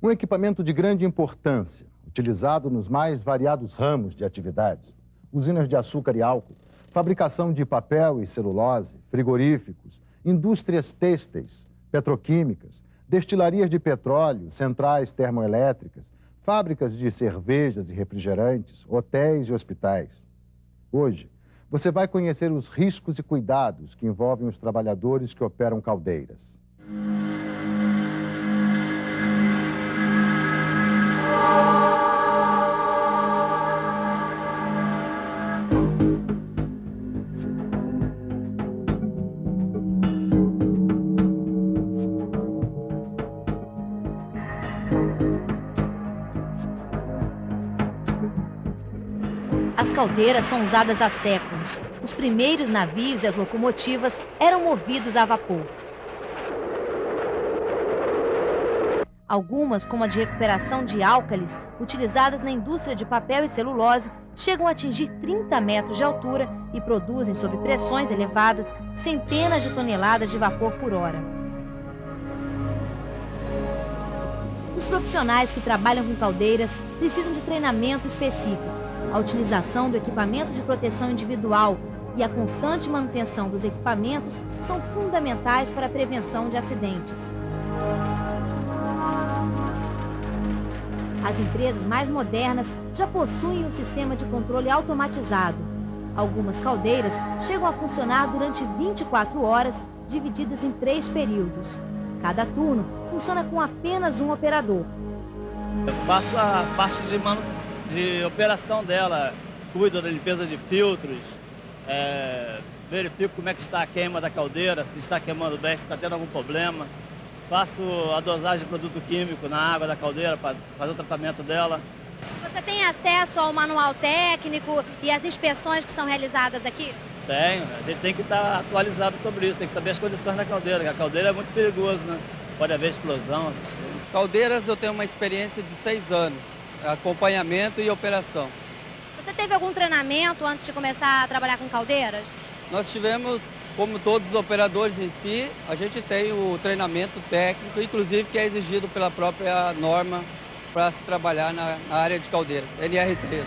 Um equipamento de grande importância, utilizado nos mais variados ramos de atividades. Usinas de açúcar e álcool, fabricação de papel e celulose, frigoríficos, indústrias têxteis, petroquímicas, destilarias de petróleo, centrais termoelétricas, fábricas de cervejas e refrigerantes, hotéis e hospitais. Hoje, você vai conhecer os riscos e cuidados que envolvem os trabalhadores que operam caldeiras. As caldeiras são usadas há séculos. Os primeiros navios e as locomotivas eram movidos a vapor. Algumas, como a de recuperação de álcalis, utilizadas na indústria de papel e celulose, chegam a atingir 30 metros de altura e produzem, sob pressões elevadas, centenas de toneladas de vapor por hora. Os profissionais que trabalham com caldeiras precisam de treinamento específico. A utilização do equipamento de proteção individual e a constante manutenção dos equipamentos são fundamentais para a prevenção de acidentes. As empresas mais modernas já possuem um sistema de controle automatizado. Algumas caldeiras chegam a funcionar durante 24 horas, divididas em 3 períodos. Cada turno funciona com apenas um operador. Eu faço a parte de operação dela, cuido da limpeza de filtros, verifico como é que está a queima da caldeira, se está queimando bem, se está tendo algum problema. Faço a dosagem de produto químico na água da caldeira para fazer o tratamento dela. Você tem acesso ao manual técnico e às inspeções que são realizadas aqui? Tenho, a gente tem que estar atualizado sobre isso, tem que saber as condições da caldeira, porque a caldeira é muito perigosa, né? Pode haver explosão, essas coisas. Caldeiras eu tenho uma experiência de 6 anos, acompanhamento e operação. Você teve algum treinamento antes de começar a trabalhar com caldeiras? Nós tivemos, como todos os operadores em si, a gente tem o treinamento técnico, inclusive que é exigido pela própria norma para se trabalhar na área de caldeiras, NR13.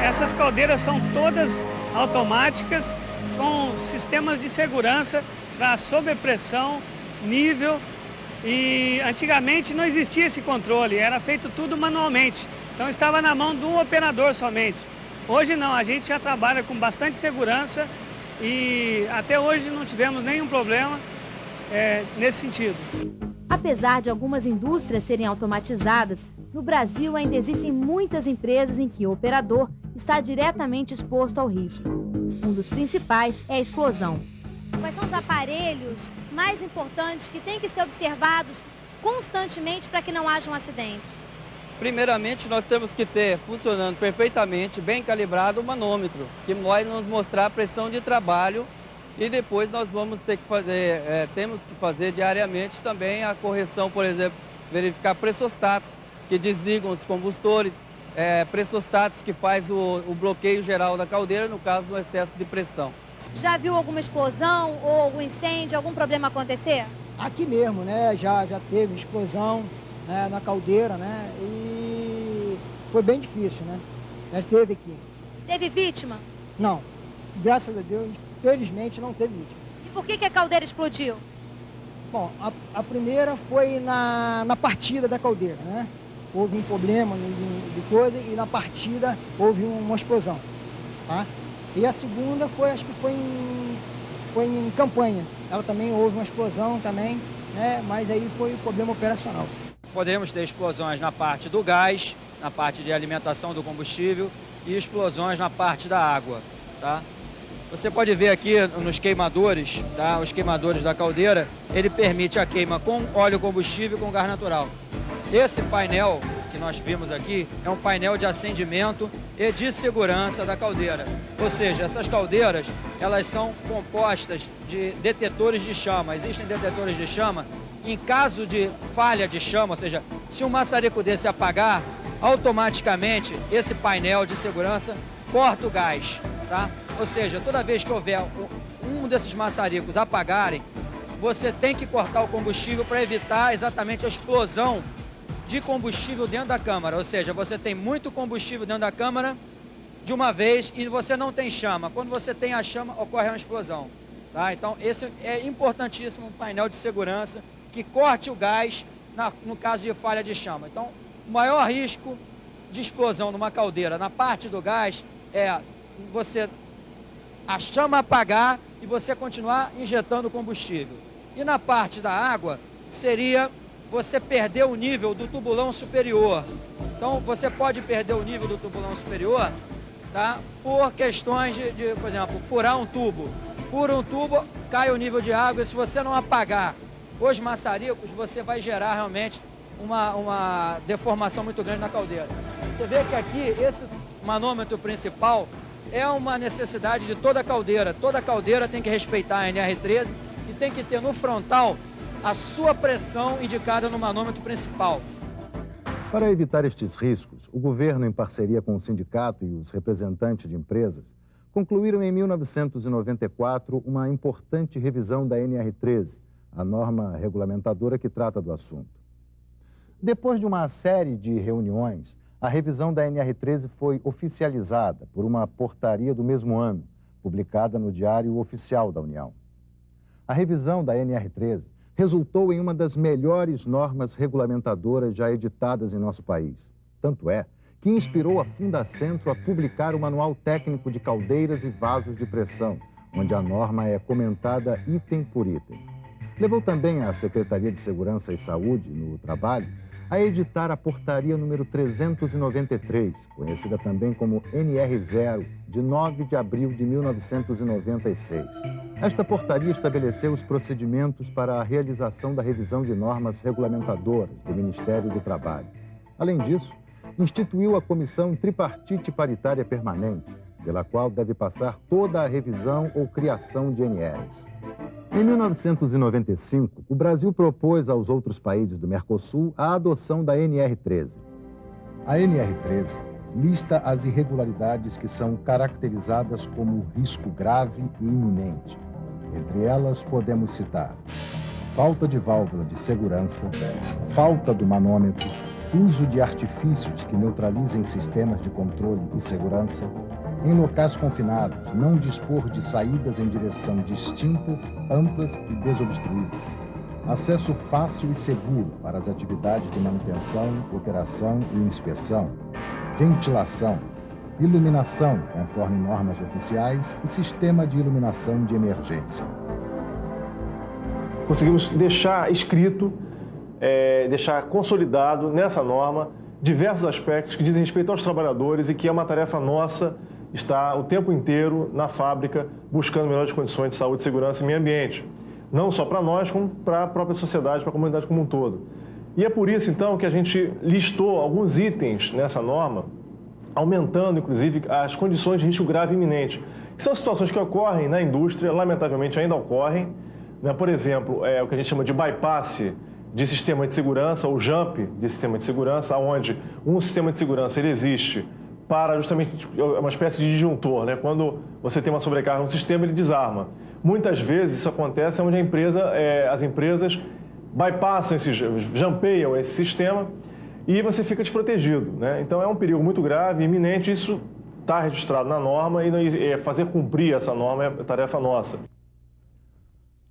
Essas caldeiras são todas automáticas, com sistemas de segurança para sobrepressão, nível. E antigamente não existia esse controle, era feito tudo manualmente. Então estava na mão de um operador somente. Hoje não, a gente já trabalha com bastante segurança e até hoje não tivemos nenhum problema nesse sentido. Apesar de algumas indústrias serem automatizadas, no Brasil ainda existem muitas empresas em que o operador está diretamente exposto ao risco. Um dos principais é a explosão. Quais são os aparelhos mais importantes que têm que ser observados constantemente para que não haja um acidente? Primeiramente, nós temos que ter funcionando perfeitamente, bem calibrado, o manômetro, que vai nos mostrar a pressão de trabalho e depois nós vamos ter que fazer, temos que fazer diariamente também a correção, por exemplo, verificar pressostatos que desligam os combustores, pressostatos que faz o bloqueio geral da caldeira no caso do excesso de pressão. Já viu alguma explosão ou algum incêndio, algum problema acontecer? Aqui mesmo, né? Já teve explosão, né, na caldeira, né? E foi bem difícil, né? Já teve aqui. Teve vítima? Não. Graças a Deus, felizmente não teve vítima. E por que a caldeira explodiu? Bom, a primeira foi na partida da caldeira, né? Houve um problema de coisa e na partida houve uma explosão, tá? E a segunda acho que foi em Campanha. Ela também houve uma explosão também, né? Mas aí foi problema operacional. Podemos ter explosões na parte do gás, na parte de alimentação do combustível e explosões na parte da água, tá? Você pode ver aqui nos queimadores, tá? Os queimadores da caldeira, ele permite a queima com óleo combustível e com gás natural. Esse painel que nós vimos aqui é um painel de acendimento e de segurança da caldeira. Ou seja, essas caldeiras, elas são compostas de detetores de chama. Existem detetores de chama. Em caso de falha de chama, ou seja, se um maçarico desse apagar, automaticamente esse painel de segurança corta o gás, tá? Ou seja, toda vez que houver um desses maçaricos apagarem, você tem que cortar o combustível para evitar exatamente a explosão de combustível dentro da câmara. Ou seja, você tem muito combustível dentro da câmara de uma vez e você não tem chama. Quando você tem a chama, ocorre uma explosão. Tá? Então, esse é importantíssimo, um painel de segurança que corte o gás no caso de falha de chama. Então, o maior risco de explosão numa caldeira na parte do gás é a chama apagar e você continuar injetando combustível. E na parte da água, seria você perder o nível do tubulão superior. Então, você pode perder o nível do tubulão superior, tá? Por questões por exemplo, furar um tubo. Fura um tubo, cai o nível de água e se você não apagar os maçaricos, você vai gerar realmente uma deformação muito grande na caldeira. Você vê que aqui, esse manômetro principal é uma necessidade de toda a caldeira. Toda caldeira tem que respeitar a NR13 e tem que ter no frontal a sua pressão indicada no manômetro principal. Para evitar estes riscos, o governo, em parceria com o sindicato e os representantes de empresas, concluíram em 1994 uma importante revisão da NR13, a norma regulamentadora que trata do assunto. Depois de uma série de reuniões, a revisão da NR13 foi oficializada por uma portaria do mesmo ano, publicada no Diário Oficial da União. A revisão da NR13 resultou em uma das melhores normas regulamentadoras já editadas em nosso país. Tanto é que inspirou a Fundacentro a publicar o Manual Técnico de Caldeiras e Vasos de Pressão, onde a norma é comentada item por item. Levou também a Secretaria de Segurança e Saúde no Trabalho a editar a Portaria número 393, conhecida também como NR0, de 9 de abril de 1996. Esta portaria estabeleceu os procedimentos para a realização da revisão de normas regulamentadoras do Ministério do Trabalho. Além disso, instituiu a Comissão Tripartite Paritária Permanente, pela qual deve passar toda a revisão ou criação de NRs. Em 1995, o Brasil propôs aos outros países do Mercosul a adoção da NR13. A NR13 lista as irregularidades que são caracterizadas como risco grave e iminente. Entre elas, podemos citar falta de válvula de segurança, falta do manômetro, uso de artifícios que neutralizem sistemas de controle e segurança, em locais confinados, não dispor de saídas em direção distintas, amplas e desobstruídas. Acesso fácil e seguro para as atividades de manutenção, operação e inspeção. Ventilação, iluminação conforme normas oficiais e sistema de iluminação de emergência. Conseguimos deixar escrito, deixar consolidado nessa norma diversos aspectos que dizem respeito aos trabalhadores e que é uma tarefa nossa estar o tempo inteiro na fábrica buscando melhores condições de saúde, segurança e meio ambiente. Não só para nós, como para a própria sociedade, para a comunidade como um todo. E é por isso, então, que a gente listou alguns itens nessa norma, aumentando, inclusive, as condições de risco grave e iminente, que são situações que ocorrem na indústria, lamentavelmente ainda ocorrem. Né? Por exemplo, o que a gente chama de bypass de sistema de segurança, ou jump de sistema de segurança, onde um sistema de segurança ele existe para justamente uma espécie de disjuntor, né? Quando você tem uma sobrecarga no sistema, ele desarma. Muitas vezes isso acontece onde as empresas bypassam, jumpeiam esse sistema e você fica desprotegido, né? Então é um perigo muito grave, iminente, isso está registrado na norma e fazer cumprir essa norma é tarefa nossa.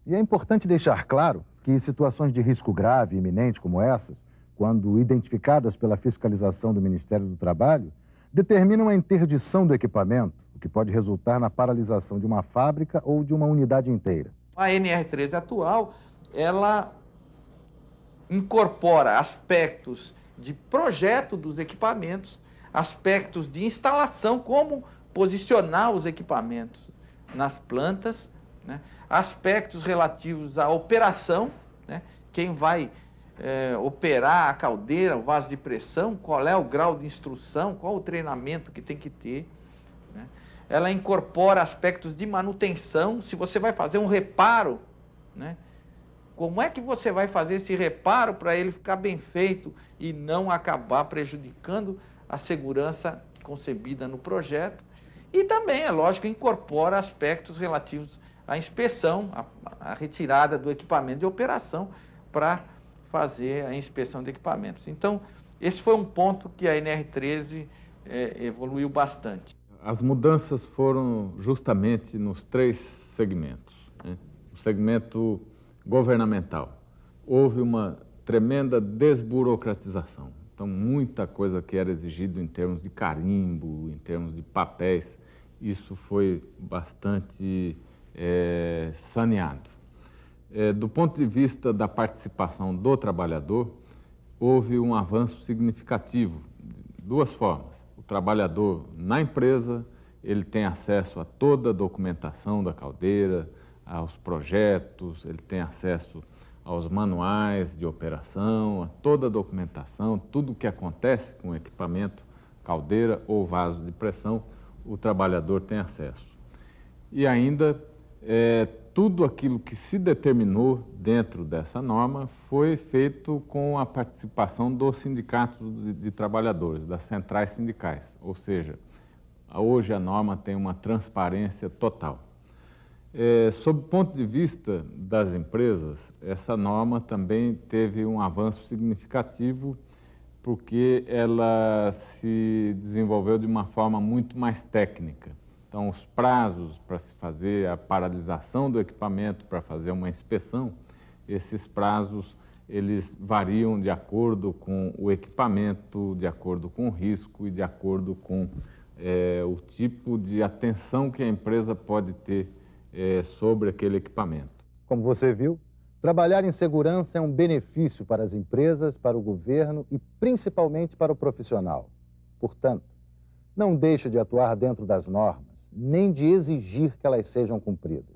E é importante deixar claro que situações de risco grave e iminente como essas, quando identificadas pela fiscalização do Ministério do Trabalho, determinam a interdição do equipamento, o que pode resultar na paralisação de uma fábrica ou de uma unidade inteira. A NR13 atual, ela incorpora aspectos de projeto dos equipamentos, aspectos de instalação, como posicionar os equipamentos nas plantas, né? Aspectos relativos à operação, né? Quem vai operar a caldeira, o vaso de pressão, qual é o grau de instrução, qual o treinamento que tem que ter, né? Ela incorpora aspectos de manutenção, se você vai fazer um reparo, né? Como é que você vai fazer esse reparo para ele ficar bem feito e não acabar prejudicando a segurança concebida no projeto? E também, é lógico, incorpora aspectos relativos a inspeção, a retirada do equipamento de operação para fazer a inspeção de equipamentos. Então, esse foi um ponto que a NR13 evoluiu bastante. As mudanças foram justamente nos 3 segmentos, né? O segmento governamental. Houve uma tremenda desburocratização. Então, muita coisa que era exigido em termos de carimbo, em termos de papéis, isso foi bastante saneado. Do ponto de vista da participação do trabalhador, houve um avanço significativo, de 2 formas. O trabalhador na empresa, ele tem acesso a toda a documentação da caldeira, aos projetos, ele tem acesso aos manuais de operação, a toda a documentação, tudo o que acontece com o equipamento, caldeira ou vaso de pressão, o trabalhador tem acesso. E ainda, tudo aquilo que se determinou dentro dessa norma foi feito com a participação dos sindicatos de trabalhadores, das centrais sindicais, ou seja, hoje a norma tem uma transparência total. Sob o ponto de vista das empresas, essa norma também teve um avanço significativo porque ela se desenvolveu de uma forma muito mais técnica. Então, os prazos para se fazer a paralisação do equipamento, para fazer uma inspeção, esses prazos eles variam de acordo com o equipamento, de acordo com o risco e de acordo com o tipo de atenção que a empresa pode ter sobre aquele equipamento. Como você viu, trabalhar em segurança é um benefício para as empresas, para o governo e principalmente para o profissional. Portanto, não deixe de atuar dentro das normas, nem de exigir que elas sejam cumpridas.